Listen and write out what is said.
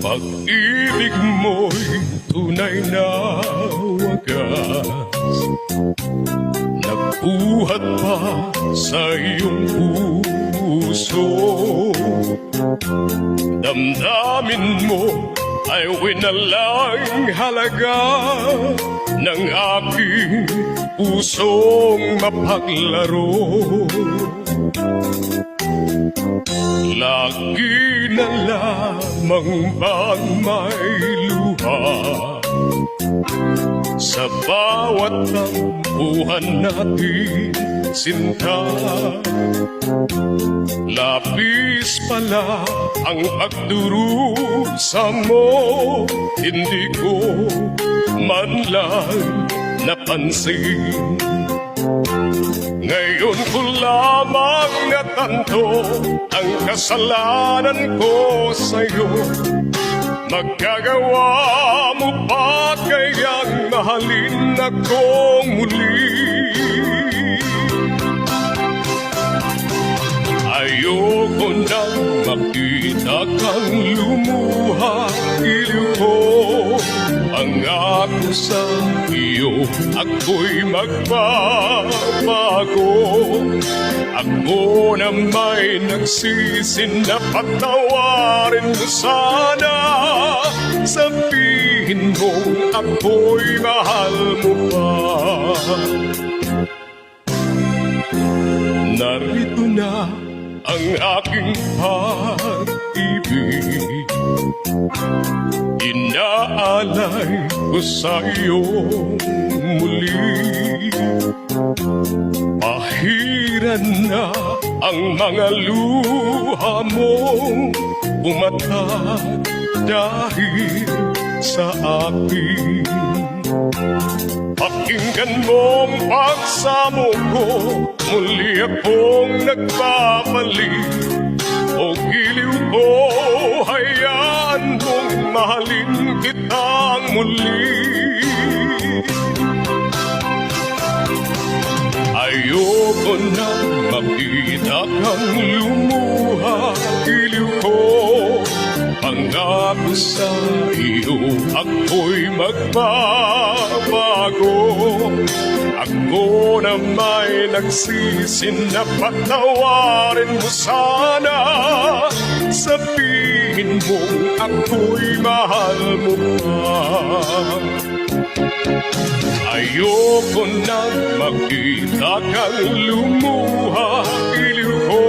Pag-ibig mo'y tunay na wagas, nagbuhat pa sa iyong puso. Damdamin mo ay winalang halaga ng aking pusong mapaglaro. Lagi na lamang bang may luha sa bawat tampuhan natin, sinta? Labis pala ang pagdurusa mo, hindi ko man lang napansin. Ngayon ko lamang natanto ang kasalanan ko sa'yo. Magagawa mo ba kayang mahalin akong muli? Ayoko nang makita kang lumuha, iliw ko. Pangako sa iyo, ako'y magbabago. Ako na may nagsisi na patawarin mo sana. Sabihin mo ako'y mahal mo pa. Narito na ang aking pag-ibig, inaalay ko sa iyo muli. Pahiran na ang mga luha mong umatat dahil sa akin. Pakinggan mong pagsamo ko, muli akong nagbabalik. O giliw ko, hayaan mong mahalin kitang muli. Ayoko na makita kang lumuha, giliw ko. Pangako sa iyo, ako'y magbabago. Ako na may nagsisi na patawarin mo sana. Sabihin mo ako'y mahal mo pa. Ayoko na makita kang lumuha, iliw ko.